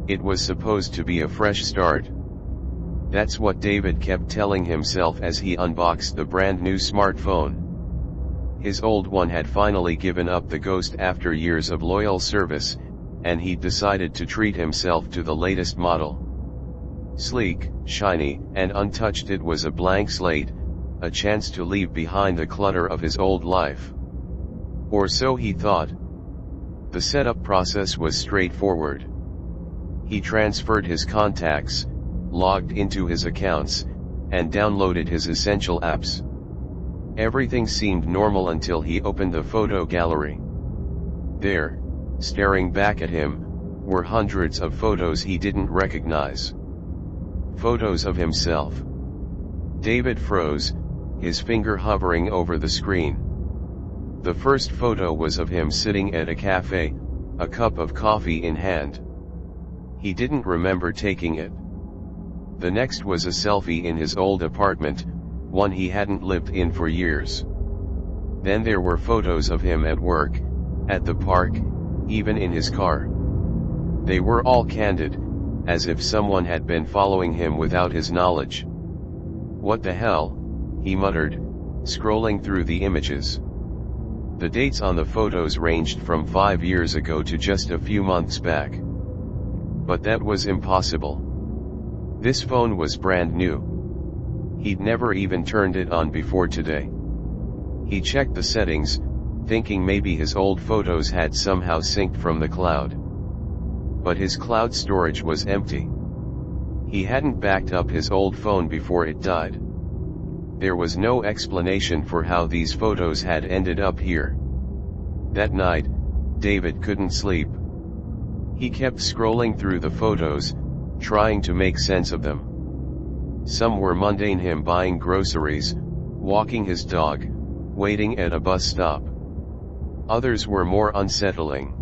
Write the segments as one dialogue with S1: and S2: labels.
S1: It was supposed to be a fresh start. That's what David kept telling himself as he unboxed the brand new smartphone. His old one had finally given up the ghost after years of loyal service, and he'd decided to treat himself to the latest model. Sleek, shiny, and untouched, it was a blank slate, a chance to leave behind the clutter of his old life. Or so he thought. The setup process was straightforward. He transferred his contacts, logged into his accounts, and downloaded his essential apps. Everything seemed normal until he opened the photo gallery. There, staring back at him, were hundreds of photos he didn't recognize. Photos of himself. David froze, his finger hovering over the screen. The first photo was of him sitting at a cafe, a cup of coffee in hand. He didn't remember taking it. The next was a selfie in his old apartment, one he hadn't lived in for years. Then there were photos of him at work, at the park, even in his car. They were all candid, as if someone had been following him without his knowledge. "What the hell?" he muttered, scrolling through the images. The dates on the photos ranged from 5 years ago to just a few months back. But that was impossible. This phone was brand new. He'd never even turned it on before today. He checked the settings, thinking maybe his old photos had somehow synced from the cloud. But his cloud storage was empty. He hadn't backed up his old phone before it died. There was no explanation for how these photos had ended up here. That night, David couldn't sleep. He kept scrolling through the photos, trying to make sense of them. Some were mundane: him buying groceries, walking his dog, waiting at a bus stop. Others were more unsettling.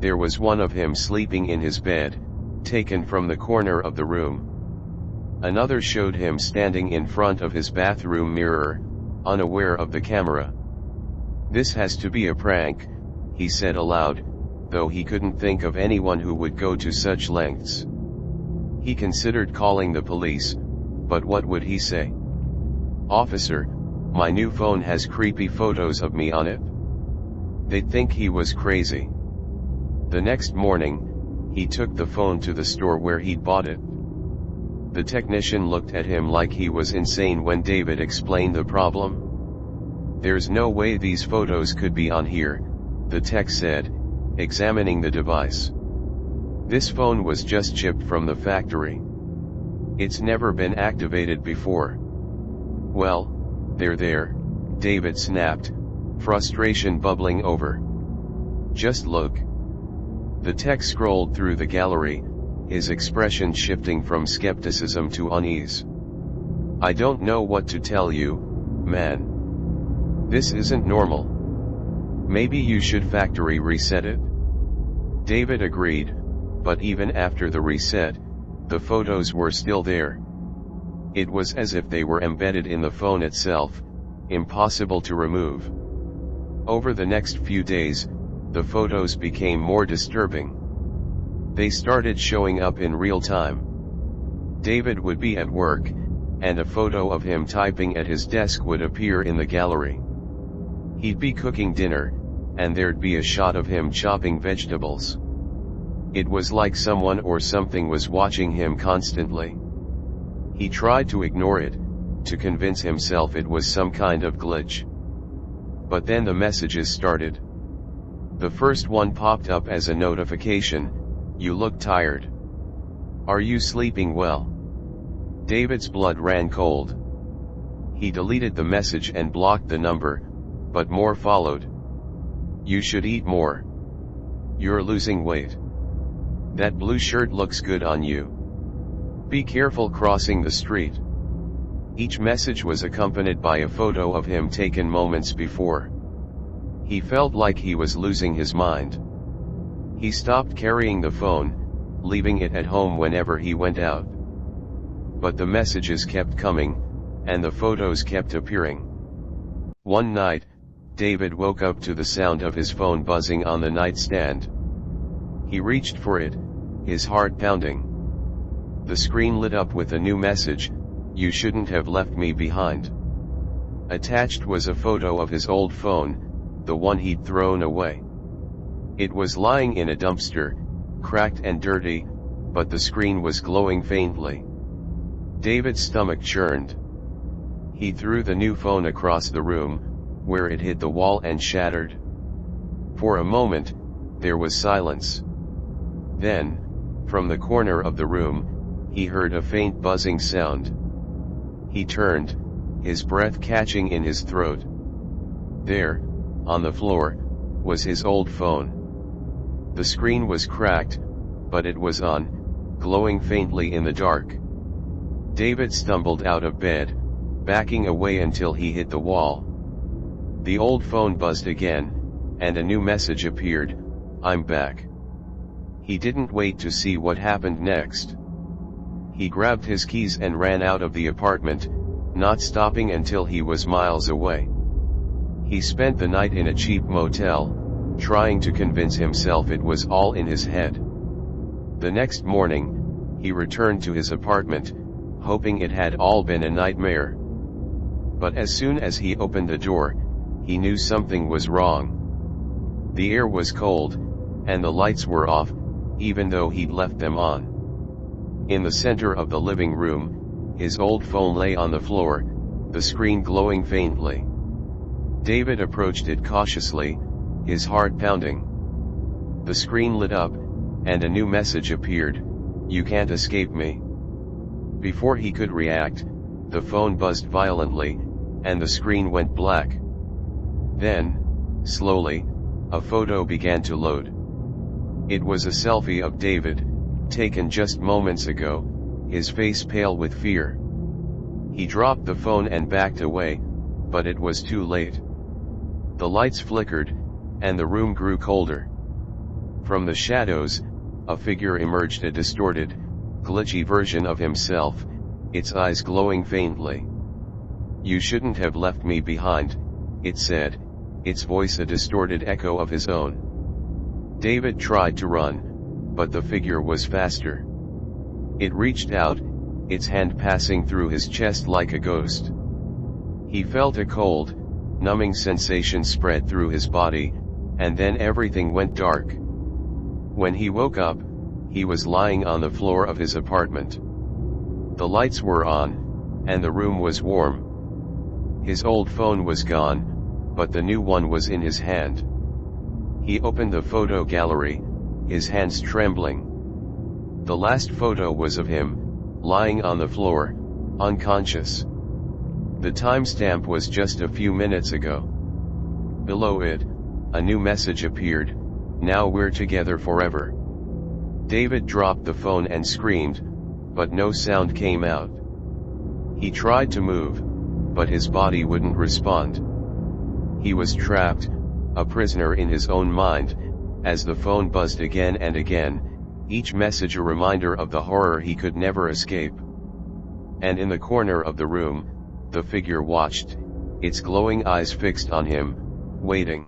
S1: There was one of him sleeping in his bed, taken from the corner of the room. Another showed him standing in front of his bathroom mirror, unaware of the camera. "This has to be a prank," he said aloud, though he couldn't think of anyone who would go to such lengths. He considered calling the police, but what would he say? "Officer, my new phone has creepy photos of me on it." They'd think he was crazy. The next morning, he took the phone to the store where he'd bought it. The technician looked at him like he was insane when David explained the problem. "There's no way these photos could be on here," the tech said, examining the device. "This phone was just shipped from the factory. It's never been activated before." "Well, they're there," David snapped, frustration bubbling over. "Just look." The tech scrolled through the gallery, his expression shifting from skepticism to unease. "I don't know what to tell you, man. This isn't normal. Maybe you should factory reset it?" David agreed, but even after the reset, the photos were still there. It was as if they were embedded in the phone itself, impossible to remove. Over the next few days, the photos became more disturbing. They started showing up in real time. David would be at work, and a photo of him typing at his desk would appear in the gallery. He'd be cooking dinner, and there'd be a shot of him chopping vegetables. It was like someone or something was watching him constantly. He tried to ignore it, to convince himself it was some kind of glitch. But then the messages started. The first one popped up as a notification: "You look tired. Are you sleeping well?" David's blood ran cold. He deleted the message and blocked the number, but more followed. "You should eat more. You're losing weight. That blue shirt looks good on you. Be careful crossing the street." Each message was accompanied by a photo of him taken moments before. He felt like he was losing his mind. He stopped carrying the phone, leaving it at home whenever he went out. But the messages kept coming, and the photos kept appearing. One night, David woke up to the sound of his phone buzzing on the nightstand. He reached for it, his heart pounding. The screen lit up with a new message: "You shouldn't have left me behind." Attached was a photo of his old phone, the one he'd thrown away. It was lying in a dumpster, cracked and dirty, but the screen was glowing faintly. David's stomach churned. He threw the new phone across the room, where it hit the wall and shattered. For a moment, there was silence. Then, from the corner of the room, he heard a faint buzzing sound. He turned, his breath catching in his throat. There, on the floor, was his old phone. The screen was cracked, but it was on, glowing faintly in the dark. David stumbled out of bed, backing away until he hit the wall. The old phone buzzed again, and a new message appeared: "I'm back." He didn't wait to see what happened next. He grabbed his keys and ran out of the apartment, not stopping until he was miles away. He spent the night in a cheap motel, trying to convince himself it was all in his head. The next morning, he returned to his apartment, hoping it had all been a nightmare. But as soon as he opened the door, he knew something was wrong. The air was cold, and the lights were off, even though he'd left them on. In the center of the living room, his old phone lay on the floor, the screen glowing faintly. David approached it cautiously, his heart pounding. The screen lit up, and a new message appeared: "You can't escape me." Before he could react, the phone buzzed violently, and the screen went black. Then, slowly, a photo began to load. It was a selfie of David, taken just moments ago, his face pale with fear. He dropped the phone and backed away, but it was too late. The lights flickered, and the room grew colder. From the shadows, a figure emerged, a distorted, glitchy version of himself, its eyes glowing faintly. "You shouldn't have left me behind," it said, its voice a distorted echo of his own. David tried to run, but the figure was faster. It reached out, its hand passing through his chest like a ghost. He felt a cold, numbing sensation spread through his body, and then everything went dark. When he woke up, he was lying on the floor of his apartment. The lights were on, and the room was warm. His old phone was gone, but the new one was in his hand. He opened the photo gallery, his hands trembling. The last photo was of him, lying on the floor, unconscious. The timestamp was just a few minutes ago. Below it, a new message appeared: "Now we're together forever." David dropped the phone and screamed, but no sound came out. He tried to move, but his body wouldn't respond. He was trapped, a prisoner in his own mind, as the phone buzzed again and again, each message a reminder of the horror he could never escape. And in the corner of the room, the figure watched, its glowing eyes fixed on him, waiting.